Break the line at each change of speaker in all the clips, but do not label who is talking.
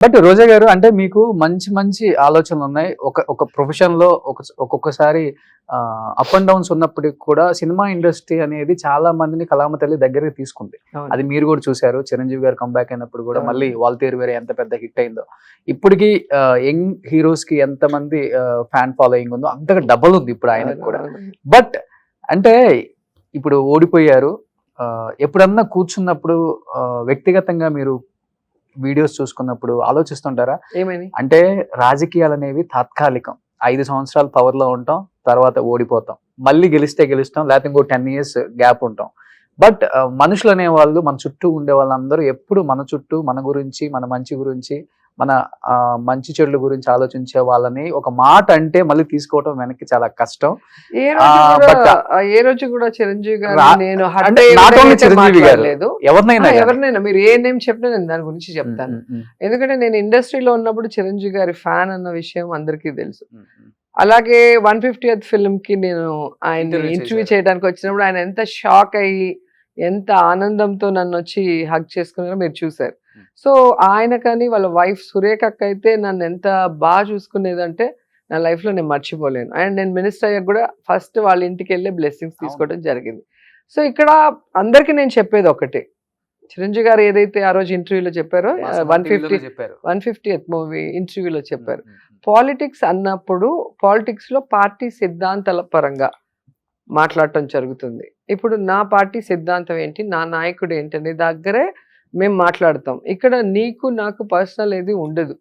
But రోజా గారు అంటే మీకు మంచి మంచి ఆలోచనలు ఉన్నాయి. ఒక ప్రొఫెషన్‌లో ఒక్కొక్కసారి అప్ అండ్ డౌన్స్ ఉన్నప్పటికి కూడా సినిమా ఇండస్ట్రీ అనేది చాలా మందిని కళామ తల్లి దగ్గరికి తీసుకుంది.
అవును.
అది మీరు కూడా చూసారు. చిరంజీవి గారు కంబ్యాక్ అయినప్పుడు కూడా
అవును.
మళ్ళీ 'వాల్తేరు వీరయ్య' ఎంత పెద్ద హిట్ అయిందో. ఇప్పటికి యంగ్ హీరోస్‌కి ఎంతమంది ఫ్యాన్ ఫాలోయింగ్ ఉందో అంతగా డబుల్ ఉంది ఇప్పుడు ఆయనకి కూడా.
అవును.
బట్ అంటే ఇప్పుడు ఓడిపోయారు. ఎప్పుడన్నా కూర్చున్నప్పుడు వ్యక్తిగతంగా మీరు వీడియోస్ చూసుకున్నప్పుడు ఆలోచిస్తుంటారా?
ఏమని?
అంటే రాజకీయాలనేవి తాత్కాలికం. 5 సంవత్సరాలు పవర్‌లో ఉంటాం. తర్వాత ఓడిపోతాం. మళ్ళీ గెలిస్తే గెలుస్తాం. లేకపోతే ఇంకో 10 ఇయర్స్ గ్యాప్ ఉంటాం. బట్ మనుషులనేవాళ్ళు మన చుట్టూ ఉండే వాళ్ళందరూ ఎప్పుడు మన చుట్టూ మన గురించి, మన మంచి గురించి, మన మంచి చెడుల గురించి ఆలోచించే వాళ్ళని ఒక మాట అంటే మళ్ళీ తీసుకోవటం వెనక్కి చాలా కష్టం.
ఏ రోజు కూడా
బట్
ఏ రోజు కూడా చిరంజీవి గారు
రా
నేను
అంటే
హర్ట్ అయ్యే
నాట్ ఓన్లీ
విధంగా అయితే
చిరంజీవి గారు.
మాట్లాడలేదు.
ఎవరినైనా గాని.
ఎవరినైనా మీరు ఏ నేమ్ చెప్పినా నేను దాని గురించి చెప్తాను. ఎందుకంటే నేను ఇండస్ట్రీలో ఉన్నప్పుడు చిరంజీవి గారి ఫ్యాన్ అన్న విషయం అందరికీ తెలుసు. అలాగే 150th ఫిల్మ్ కి నేను ఆయన
ఇంటర్వ్యూ
ఇంటర్వ్యూ
చేశారు.
చేయడానికి వచ్చినప్పుడు ఆయన ఎంత షాక్ అయ్యి ఎంత ఆనందంతో నన్ను వచ్చి హగ్ చేసుకున్నారో మీరు చూసారు. సో ఆయన కానీ వాళ్ళ వైఫ్ సురేఖ అక్క అయితే నన్ను ఎంత బాగా చూసుకునేదంటే నా లైఫ్ లో నేను మర్చిపోలేను. అండ్ నేను మినిస్టర్ అయ్యాక కూడా ఫస్ట్ వాళ్ళ ఇంటికి వెళ్ళి బ్లెస్సింగ్స్ తీసుకోవడం జరిగింది. సో ఇక్కడ అందరికీ నేను చెప్పేది ఒకటే, చిరంజీవి గారు ఏదైతే ఆ రోజు ఇంటర్వ్యూలో చెప్పారో 150th మూవీ ఇంటర్వ్యూలో చెప్పారు, పాలిటిక్స్ అన్నప్పుడు పాలిటిక్స్ లో పార్టీ సిద్ధాంతాల పరంగా మాట్లాడటం జరుగుతుంది. ఇప్పుడు నా పార్టీ సిద్ధాంతం ఏంటి, నా నాయకుడు ఏంటి అనే దగ్గరే మేము మాట్లాడతాం. ఇక్కడ నీకు నాకు పర్సనల్ ఏది ఉండదు.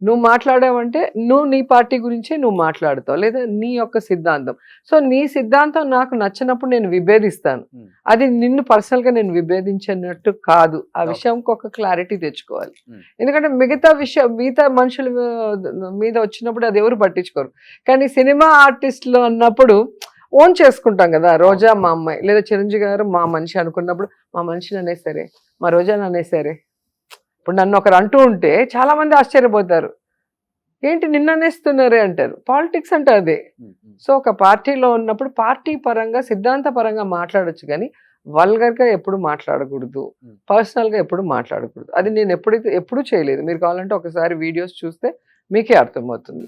నువ్వు మాట్లాడావంటే నువ్వు నీ పార్టీ గురించే నువ్వు మాట్లాడతావు, లేదా నీ యొక్క సిద్ధాంతం. సో నీ సిద్ధాంతం నాకు నచ్చినప్పుడు నేను విభేదిస్తాను. అది నిన్ను పర్సనల్ గా నేను విభేదించినట్టు కాదు. ఆ విషయంకి ఒక క్లారిటీ తెచ్చుకోవాలి. ఎందుకంటే మిగతా మనుషుల మీద వచ్చినప్పుడు అది ఎవరు పట్టించుకోరు. కానీ సినిమా ఆర్టిస్టులు అన్నప్పుడు ఓన్ చేసుకుంటాం కదా, రోజా మా అమ్మాయి లేదా చిరంజీవి గారు మా మనిషి అనుకున్నప్పుడు మా మనిషిని అనేసరే, మా రోజాని అనేసరే. ఇప్పుడు నన్ను ఒకరు అంటూ ఉంటే చాలా మంది ఆశ్చర్యపోతారు, ఏంటి నిన్న అనేస్తున్నారే అంటారు. పాలిటిక్స్ అంటే అదే. సో ఒక పార్టీలో ఉన్నప్పుడు పార్టీ పరంగా సిద్ధాంత పరంగా మాట్లాడొచ్చు, కానీ వల్గర్ గా ఎప్పుడు మాట్లాడకూడదు, పర్సనల్ గా ఎప్పుడు మాట్లాడకూడదు. అది నేను ఎప్పుడూ చేయలేదు. మీరు కావాలంటే ఒకసారి వీడియోస్ చూస్తే మీకే అర్థమవుతుంది.